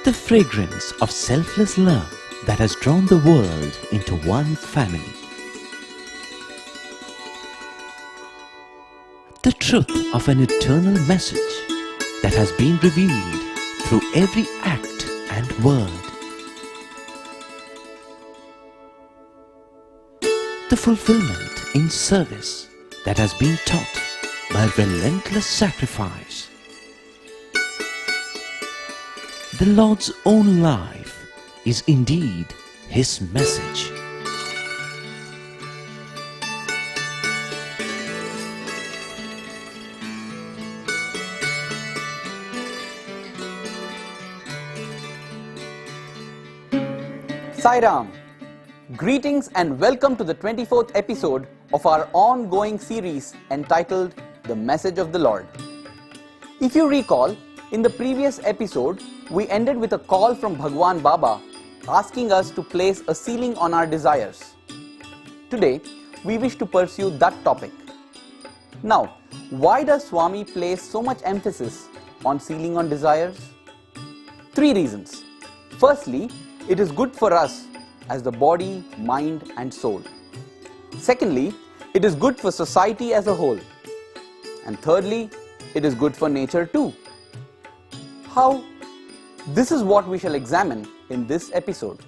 The fragrance of selfless love that has drawn the world into one family. The truth of an eternal message that has been revealed through every act and word. The fulfillment in service that has been taught by relentless sacrifice. The Lord's own life is indeed His message. Sai Ram. Greetings and welcome to the 24th episode of our ongoing series entitled The Message of the Lord. If you recall, in the previous episode, we ended with a call from Bhagwan Baba asking us to place a ceiling on our desires. Today, we wish to pursue that topic. Now, why does Swami place so much emphasis on ceiling on desires? 3 reasons. Firstly, it is good for us as the body, mind and soul. Secondly, it is good for society as a whole. And thirdly, it is good for nature too. How? This is what we shall examine in this episode.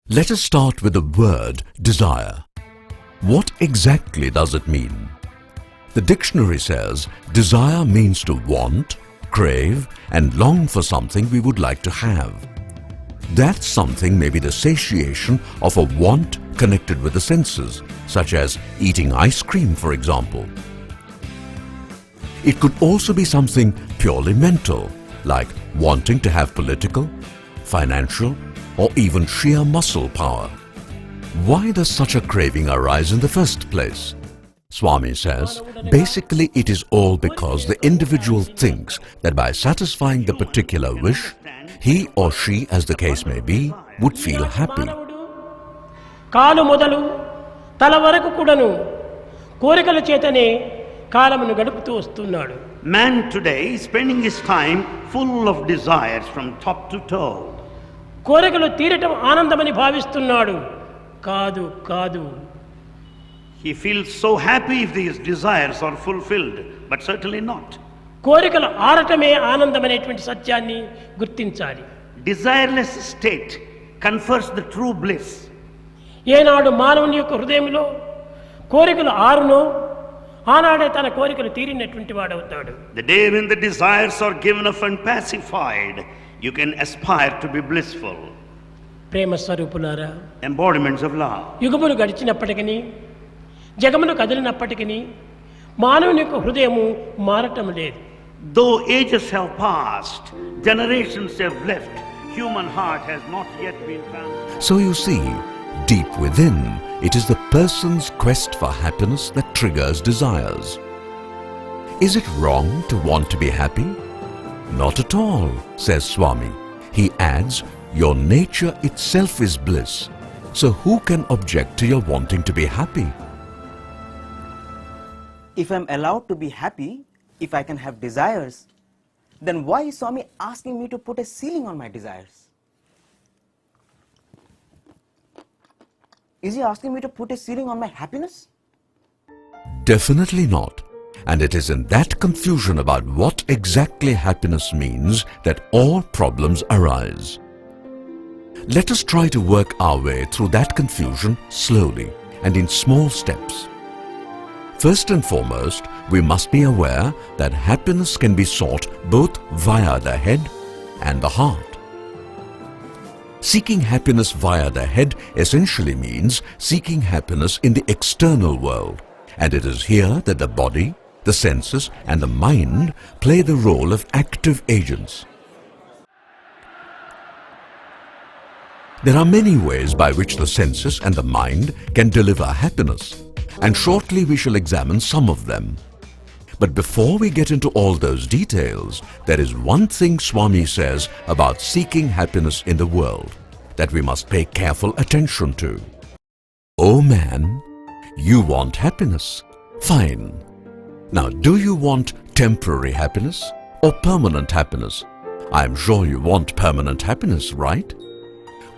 Let us start with the word desire. What exactly does it mean? The dictionary says desire means to want, crave and long for something we would like to have. That something may be the satiation of a want connected with the senses, such as eating ice cream, for example. It could also be something purely mental, like wanting to have political, financial, or even sheer muscle power. Why does such a craving arise in the first place? Swami says, basically it is all because the individual thinks that by satisfying the particular wish, he or she, as the case may be, would feel happy. కాలు మొదలు తల వరకు కూడాను కోరికల చేతనే కాలమును గడుపుతూ వస్తున్నాడు. Man today is spending his time full of desires from top to toe. కోరికలు తీరటం ఆనందమని భావిస్తున్నాడు. కాదు కాదు. He feels so happy if these desires are fulfilled, but certainly not. కోరికలు ఆరటమే ఆనందమనేటువంటి సత్యాన్ని గుర్తించాలి. Desireless state confers the true bliss. ఏనాడు మానవుని యొక్క హృదయంలో కోరికలు ఆరునో ఆనాడే తన కోరికలు తీరినటువంటి వాడవుతాడు. The day when the desires are given up and pacified, you can aspire to be blissful. ప్రేమ స్వరూపులారా, embodiments of love. యుగములు గడిచినప్పటికీ జగములు కదిలినప్పటికీ మానవుని యొక్క హృదయము మారటం లేదు. Though ages have passed, generations have left, human heart has not yet been transformed. So you see, deep within, it is the person's quest for happiness that triggers desires. Is it wrong to want to be happy? Not at all, says Swami. He adds, your nature itself is bliss. So who can object to your wanting to be happy? If I am allowed to be happy, if I can have desires, then why is Swami asking me to put a ceiling on my desires? Is he asking me to put a ceiling on my happiness? Definitely not. And it is in that confusion about what exactly happiness means that all problems arise. Let us try to work our way through that confusion slowly and in small steps. First and foremost, we must be aware that happiness can be sought both via the head and the heart. Seeking happiness via the head essentially means seeking happiness in the external world, and it is here that the body, the senses and the mind play the role of active agents. There are many ways by which the senses and the mind can deliver happiness, and shortly we shall examine some of them. But before we get into all those details, there is one thing Swami says about seeking happiness in the world that we must pay careful attention to. Oh man, you want happiness. Fine. Now, do you want temporary happiness or permanent happiness? I'm sure you want permanent happiness, right?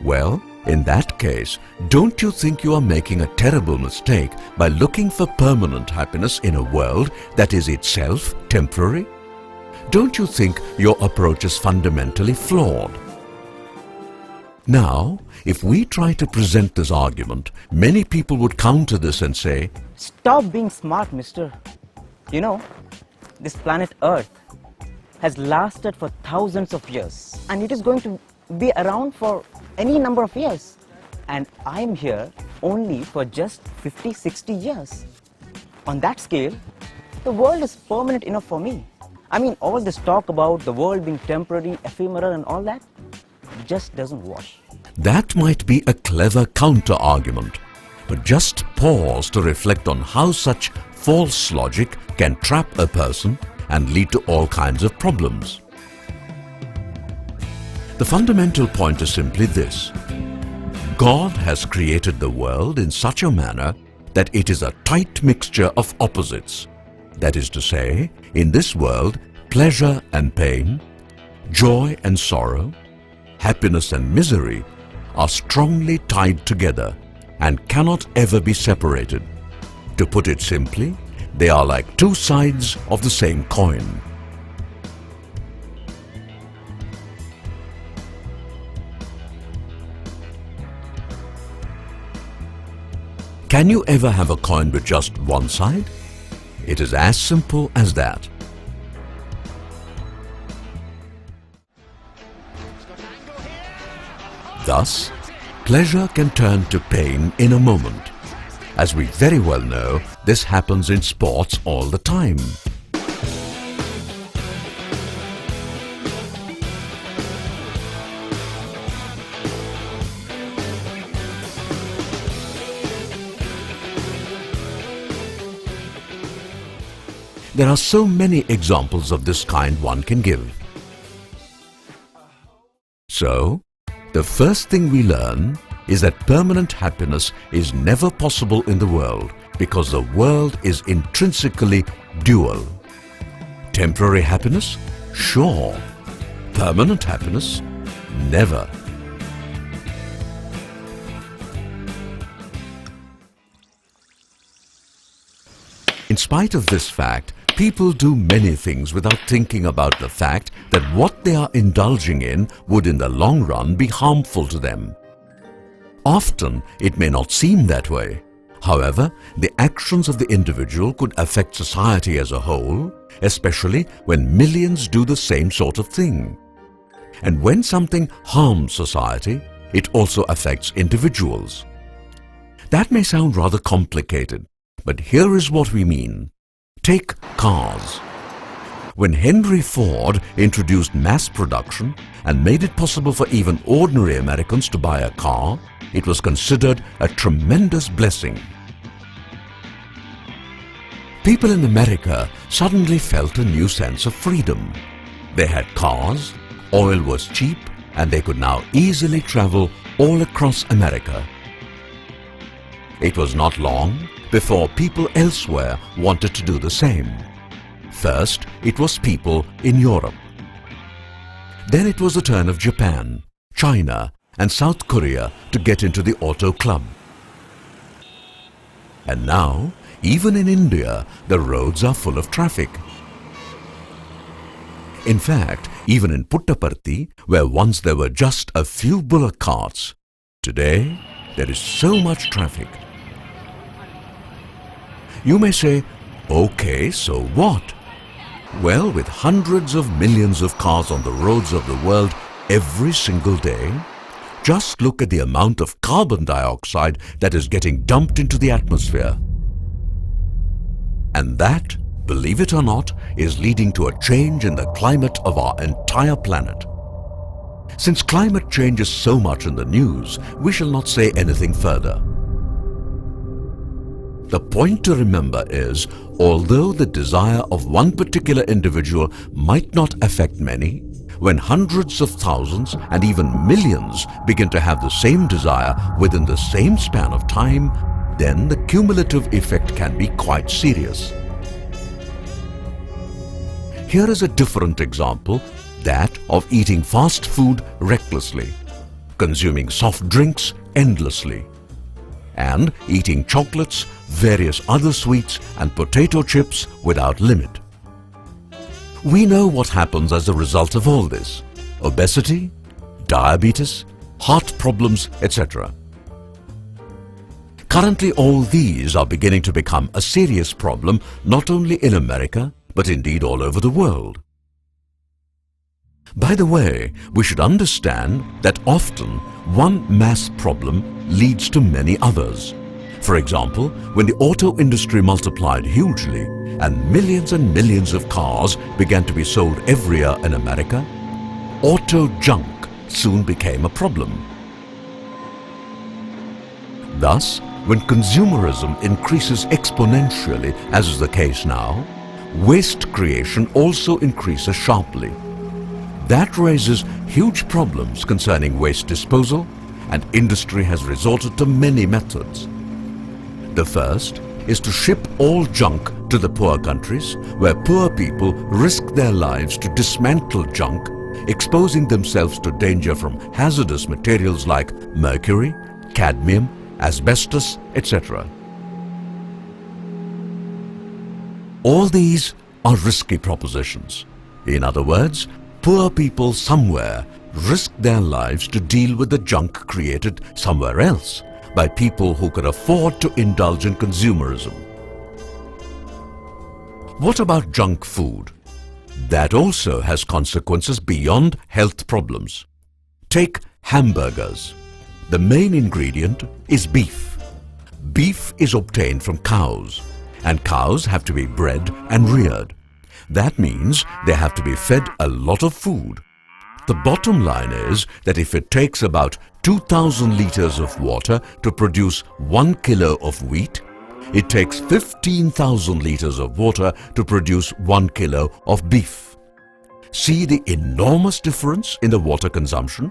Well, in that case, don't you think you are making a terrible mistake by looking for permanent happiness in a world that is itself temporary? Don't you think your approach is fundamentally flawed? Now, if we try to present this argument, many people would counter this and say, Stop being smart, mister. You know, this planet Earth has lasted for thousands of years and it is going to be around for any number of years. And I'm here only for just 50-60 years. On that scale, the world is permanent enough for me. I mean, all this talk about the world being temporary, ephemeral and all that just doesn't wash. That might be a clever counter-argument, but just pause to reflect on how such false logic can trap a person and lead to all kinds of problems. The fundamental point is simply this: God has created the world in such a manner that it is a tight mixture of opposites. That is to say, in this world, pleasure and pain, joy and sorrow, happiness and misery are strongly tied together and cannot ever be separated. To put it simply, they are like two sides of the same coin. Can you ever have a coin with just one side? It is as simple as that. Thus, pleasure can turn to pain in a moment. As we very well know, this happens in sports all the time. There are so many examples of this kind one can give. So, the first thing we learn is that permanent happiness is never possible in the world because the world is intrinsically dual. Temporary happiness? Sure. Permanent happiness? Never. In spite of this fact, people do many things without thinking about the fact that what they are indulging in would in the long run be harmful to them. Often, it may not seem that way. However, the actions of the individual could affect society as a whole, especially when millions do the same sort of thing. And when something harms society, it also affects individuals. That may sound rather complicated, but here is what we mean. Take cars. When Henry Ford introduced mass production and made it possible for even ordinary Americans to buy a car, it was considered a tremendous blessing. People in America suddenly felt a new sense of freedom. They had cars, oil was cheap, and they could now easily travel all across America. It was not long before people elsewhere wanted to do the same. First, it was people in Europe. Then it was the turn of Japan, China, and South Korea to get into the auto club. And now, even in India, the roads are full of traffic. In fact, even in Puttaparthi, where once there were just a few bullock carts, today there is so much traffic. You may say, okay, so what? Well, with hundreds of millions of cars on the roads of the world every single day, just look at the amount of carbon dioxide that is getting dumped into the atmosphere. And that, believe it or not, is leading to a change in the climate of our entire planet. Since climate change is so much in the news, we shall not say anything further. The point to remember is, although the desire of one particular individual might not affect many, when hundreds of thousands and even millions begin to have the same desire within the same span of time, then the cumulative effect can be quite serious. Here is a different example, that of eating fast food recklessly, consuming soft drinks endlessly, and eating chocolates, various other sweets and potato chips without limit. We know what happens as a result of all this: obesity, diabetes, heart problems, etc. Currently, all these are beginning to become a serious problem not only in America, but indeed all over the world. By the way, we should understand that often one mass problem leads to many others. For example, when the auto industry multiplied hugely and millions of cars began to be sold every year in America, auto junk soon became a problem. Thus, when consumerism increases exponentially, as is the case now, waste creation also increases sharply. That raises huge problems concerning waste disposal, and industry has resorted to many methods. The first is to ship all junk to the poor countries, where poor people risk their lives to dismantle junk, exposing themselves to danger from hazardous materials like mercury, cadmium, asbestos, etc. All these are risky propositions. In other words, poor people somewhere risk their lives to deal with the junk created somewhere else by people who could afford to indulge in consumerism. What about junk food? That also has consequences beyond health problems. Take hamburgers. The main ingredient is beef. Beef is obtained from cows, and cows have to be bred and reared. That means they have to be fed a lot of food. The bottom line is that if it takes about 2,000 liters of water to produce 1 kilo of wheat, it takes 15,000 liters of water to produce 1 kilo of beef. See the enormous difference in the water consumption?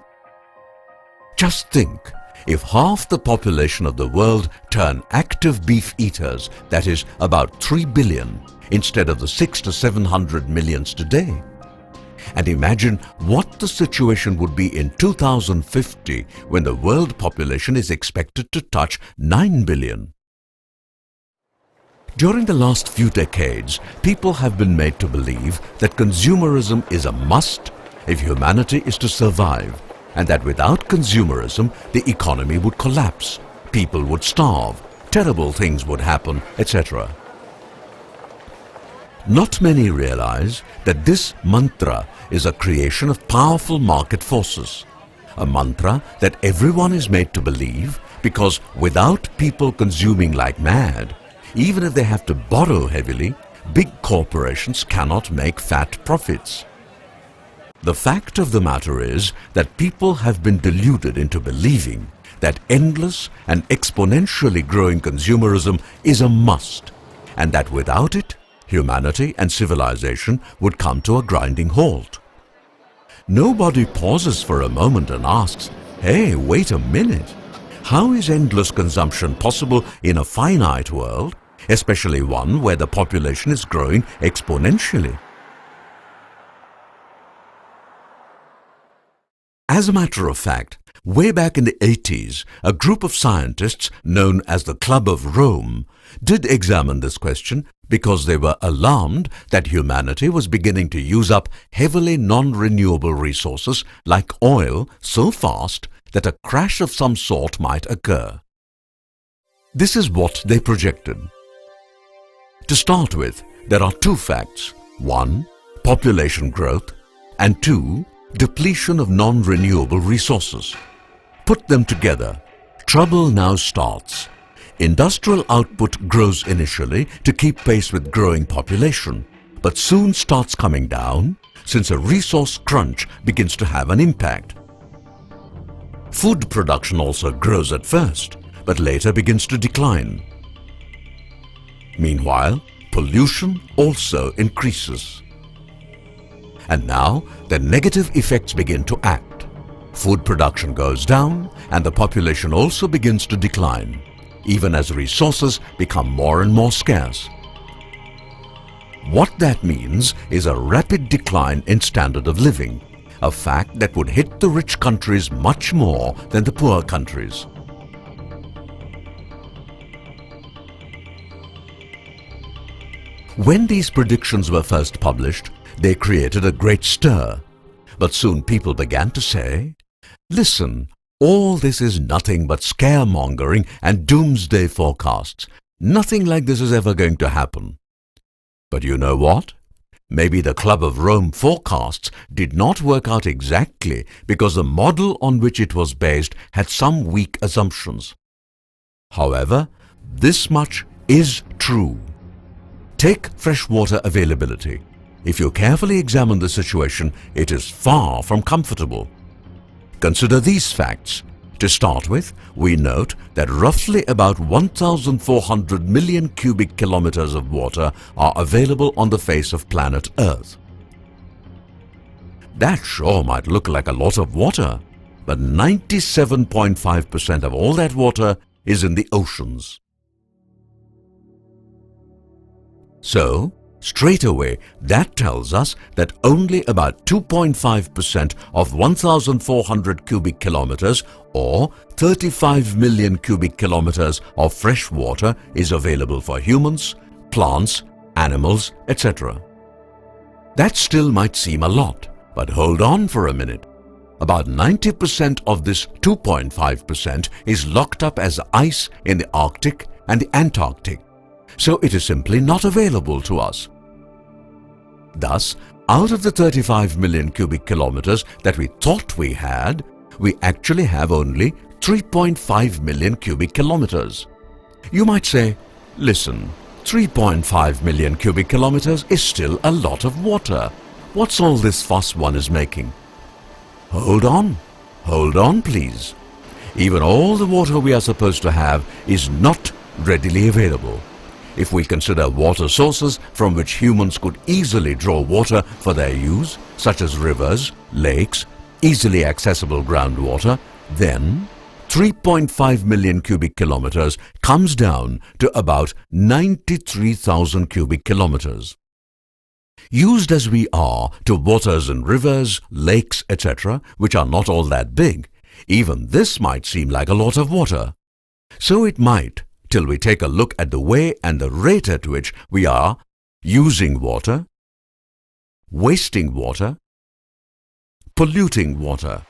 Just think, if half the population of the world turn active beef eaters, that is about 3 billion, instead of the 600 to 700 millions today. And imagine what the situation would be in 2050 when the world population is expected to touch 9 billion. During the last few decades, people have been made to believe that consumerism is a must if humanity is to survive, and that without consumerism, the economy would collapse, people would starve, terrible things would happen, etc. Not many realize that this mantra is a creation of powerful market forces, a mantra that everyone is made to believe because without people consuming like mad, even if they have to borrow heavily, big corporations cannot make fat profits. The fact of the matter is that people have been deluded into believing that endless and exponentially growing consumerism is a must, and that without it, humanity and civilization would come to a grinding halt. Nobody pauses for a moment and asks, "Hey, wait a minute. How is endless consumption possible in a finite world, especially one where the population is growing exponentially?" As a matter of fact, way back in the 80s, a group of scientists known as the Club of Rome did examine this question because they were alarmed that humanity was beginning to use up heavily non-renewable resources like oil so fast that a crash of some sort might occur. This is what they projected. To start with, there are two facts. One, population growth, and two, depletion of non-renewable resources. Put them together. Trouble now starts. Industrial output grows initially to keep pace with growing population, but soon starts coming down since a resource crunch begins to have an impact. Food production also grows at first, but later begins to decline. Meanwhile, pollution also increases. And now the negative effects begin to act. Food production goes down and the population also begins to decline, even as resources become more and more scarce. What that means is a rapid decline in standard of living, a fact that would hit the rich countries much more than the poor countries. When these predictions were first published, they created a great stir. But soon people began to say, "Listen, all this is nothing but scaremongering and doomsday forecasts. Nothing like this is ever going to happen." But you know what? Maybe the Club of Rome forecasts did not work out exactly because the model on which it was based had some weak assumptions. However, this much is true. Take freshwater availability. If you carefully examine the situation, it is far from comfortable. Consider these facts. To start with, we note that roughly about 1,400 million cubic kilometers of water are available on the face of planet Earth. That sure might look like a lot of water, but 97.5% of all that water is in the oceans. So, straight away, that tells us that only about 2.5% of 1,400 cubic kilometers or 35 million cubic kilometers of fresh water is available for humans, plants, animals, etc. That still might seem a lot, but hold on for a minute. About 90% of this 2.5% is locked up as ice in the Arctic and the Antarctic, so it is simply not available to us. Thus, out of the 35 million cubic kilometers that we thought we had, we actually have only 3.5 million cubic kilometers. You might say, listen, 3.5 million cubic kilometers is still a lot of water. What's all this fuss one is making? Hold on please. Even all the water we are supposed to have is not readily available. If we consider water sources from which humans could easily draw water for their use, such as rivers, lakes, easily accessible groundwater, then 3.5 million cubic kilometers comes down to about 93,000 cubic kilometers. Used as we are to waters in rivers, lakes, etc., which are not all that big, even this might seem like a lot of water. So it might, till we take a look at the way and the rate at which we are using water, wasting water, polluting water.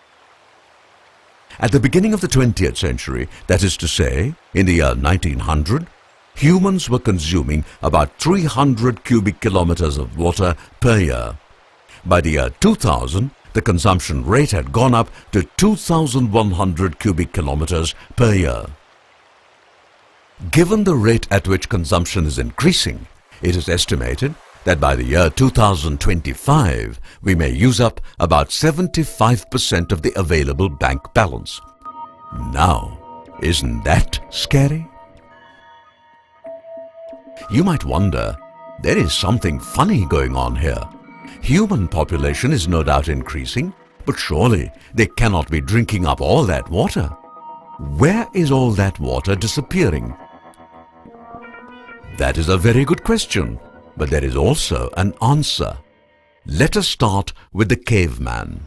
At the beginning of the 20th century, that is to say, in the year 1900, humans were consuming about 300 cubic kilometers of water per year. By the year 2000, the consumption rate had gone up to 2,100 cubic kilometers per year. Given the rate at which consumption is increasing, it is estimated that by the year 2025, we may use up about 75% of the available bank balance. Now, isn't that scary? You might wonder, there is something funny going on here. Human population is no doubt increasing, but surely they cannot be drinking up all that water. Where is all that water disappearing? That is a very good question, but there is also an answer. Let us start with the caveman.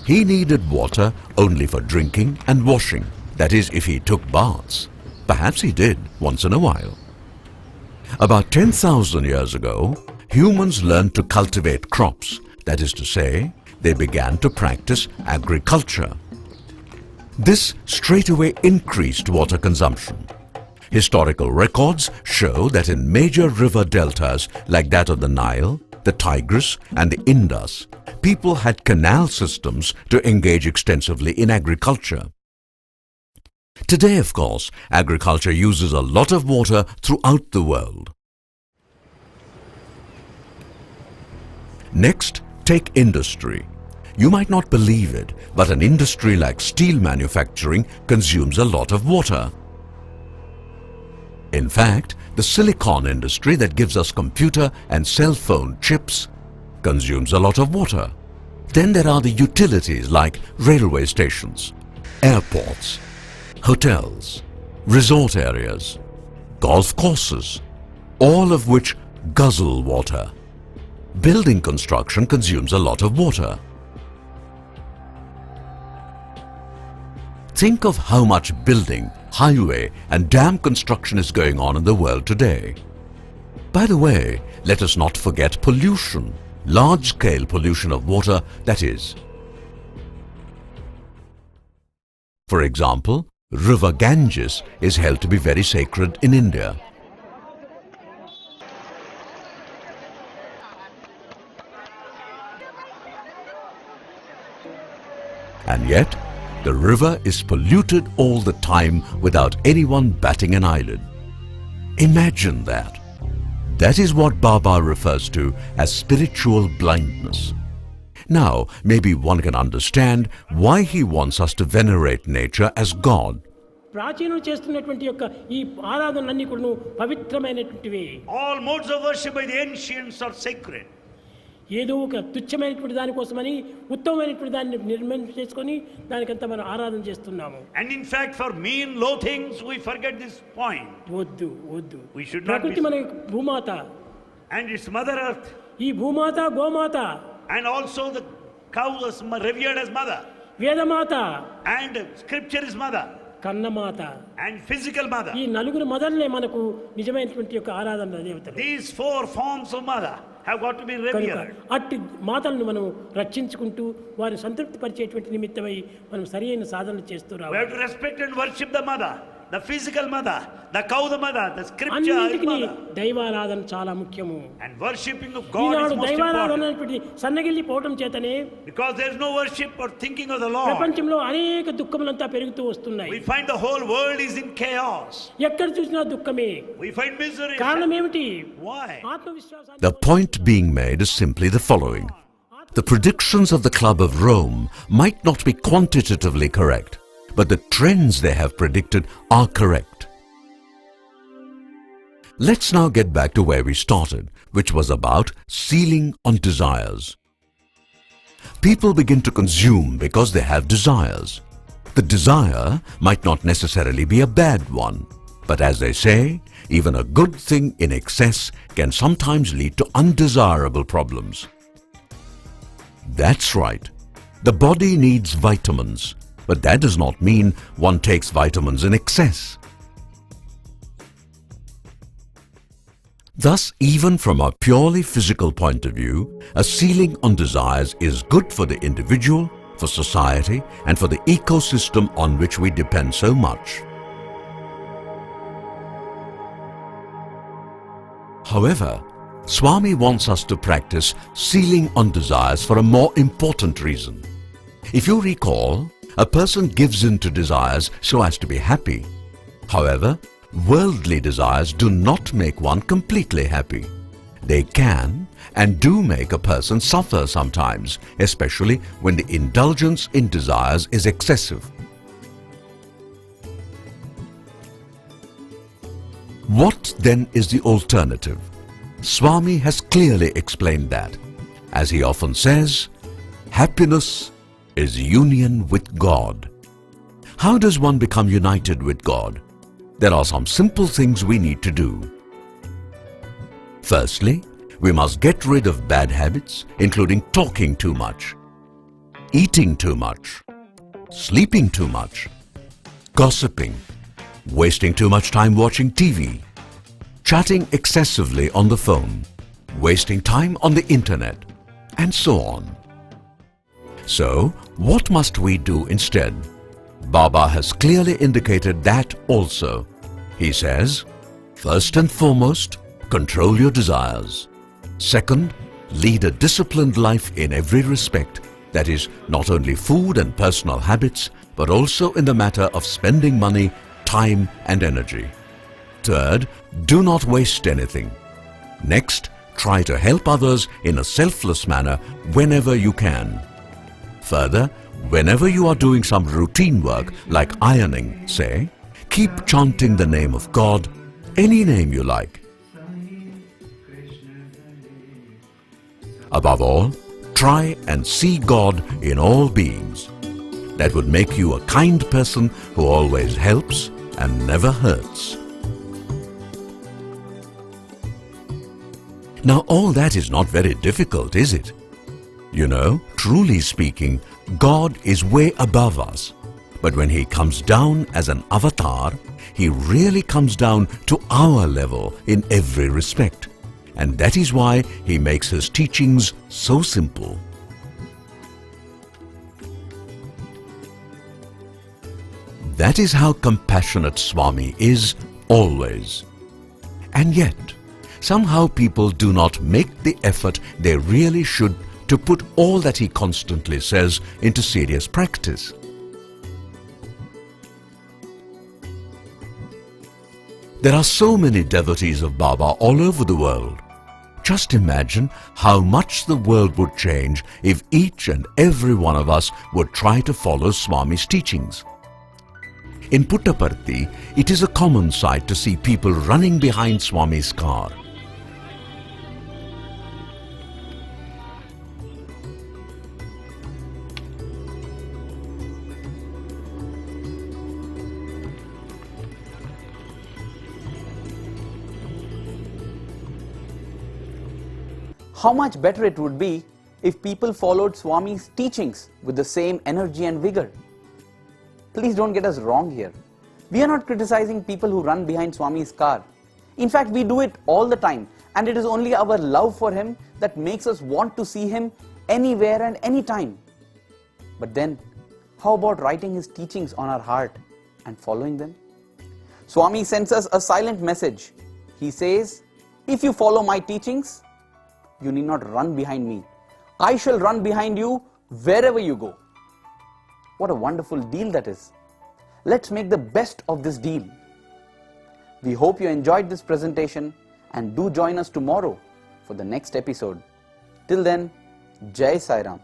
He needed water only for drinking and washing, that is, if he took baths. Perhaps he did once in a while. About 10,000 years ago, humans learned to cultivate crops, that is to say, they began to practice agriculture. This straightaway increased water consumption. Historical records show that in major river deltas like that of the Nile, the Tigris and the Indus, people had canal systems to engage extensively in agriculture. Today, of course, agriculture uses a lot of water throughout the world. Next, take industry. You might not believe it, but an industry like steel manufacturing consumes a lot of water. In fact, the silicon industry that gives us computer and cell phone chips consumes a lot of water. Then there are the utilities like railway stations, airports, hotels, resort areas, golf courses, all of which guzzle water. Building construction consumes a lot of water. Think of how much building, highway and dam construction is going on in the world today. By the way, let us not forget pollution, large-scale pollution of water, that is. For example, River Ganges is held to be very sacred in India. And yet, the river is polluted all the time without anyone batting an eyelid. Imagine that. That is what Baba refers to as spiritual blindness. Now, maybe one can understand why he wants us to venerate nature as God. ప్రాచీనులు చేస్తున్నటువంటి యొక్క ఈ ఆరాధనలన్నీ కూడా పవిత్రమైనటువంటివి. All modes of worship by the ancients are sacred. ఏదో ఒక తుచ్చమైనటువంటి దానికోసమని ఉత్తమమైనటువంటి దాన్ని నిర్మాణం చేసుకొని దానికంతా మనం ఆరాధన చేస్తున్నాము. And in fact, for mean, low things, we forget this point. వద్దు వద్దు. We should not ప్రకృతి మన భూమాత. And its mother earth. ఈ భూమాత గోమాత. And also the cow is revered as mother. Vedamata. And scripture is mother. కన్నమాత. And physical mother. ఈ నలుగురు మదర్లే మనకు నిజమైనటువంటి యొక్క ఆరాధన దేవతలు. These four forms of mother have got to be revered. అట్టి మాతలను మనం రక్షించుకుంటూ వారిని సంతృప్తి పరిచేటువంటి నిమిత్తమై మనం సరైన సాధనలు చేస్తూ రావాలి. We have to respect and worship the mother, the physical mother, the cow the mother, the scripture is mother. దైవారాధన చాలా ముఖ్యము. And worshipping of God is most important. సన్నగిల్లి పోవడం చేతనే because there is no worship or thinking of the Lord. ప్రపంచంలో అనేక దుఃఖములంతా పెరుగుతూ వస్తున్నాయి. We find the whole world is in chaos. ఎక్కడ చూసినా దుఃఖమే. We find misery. కారణం ఏమిటి? Why? The point being made is simply the following. The predictions of the Club of Rome might not be quantitatively correct, but the trends they have predicted are correct. Let's now get back to where we started, which was about sealing on desires. People begin to consume because they have desires. The desire might not necessarily be a bad one, but as they say, even a good thing in excess can sometimes lead to undesirable problems. That's right. The body needs vitamins, but that does not mean one takes vitamins in excess. Thus, even from a purely physical point of view, a ceiling on desires is good for the individual, for society, and for the ecosystem on which we depend so much. However, Swami wants us to practice sealing on desires for a more important reason. If you recall, a person gives in to desires so as to be happy. However, worldly desires do not make one completely happy. They can and do make a person suffer sometimes, especially when the indulgence in desires is excessive. What then is the alternative? Swami has clearly explained that. As he often says, happiness is union with God. How does one become united with God? There are some simple things we need to do. Firstly, we must get rid of bad habits, including talking too much, eating too much, sleeping too much, gossiping, wasting too much time watching TV, chatting excessively on the phone, wasting time on the internet, and so on. So, what must we do instead? Baba has clearly indicated that also. He says, first and foremost, control your desires. Second, lead a disciplined life in every respect, that is, not only food and personal habits, but also in the matter of spending money, time and energy. Third, do not waste anything. Next, try to help others in a selfless manner whenever you can. Further, whenever you are doing some routine work like ironing, say, keep chanting the name of God, any name you like. Above all, try and see God in all beings. That would make you a kind person who always helps and never hurts. Now all that is not very difficult, is it? You know, truly speaking, God is way above us. But when He comes down as an avatar, He really comes down to our level in every respect. And that is why He makes His teachings so simple. That is how compassionate Swami is always. And yet, somehow people do not make the effort they really should to put all that He constantly says into serious practice. There are so many devotees of Baba all over the world. Just imagine how much the world would change if each and every one of us would try to follow Swami's teachings. In Puttaparthi, it is a common sight to see people running behind Swami's car. How much better it would be if people followed Swami's teachings with the same energy and vigor. Please don't get us wrong here. We are not criticizing people who run behind Swami's car. In fact, we do it all the time, and it is only our love for Him that makes us want to see Him anywhere and anytime. But then, how about writing His teachings on our heart and following them? Swami sends us a silent message. He says, if you follow my teachings, you need not run behind me. I shall run behind you wherever you go. What a wonderful deal that is. Let's make the best of this deal. We hope you enjoyed this presentation and do join us tomorrow for the next episode. Till then, Jai Sai Ram.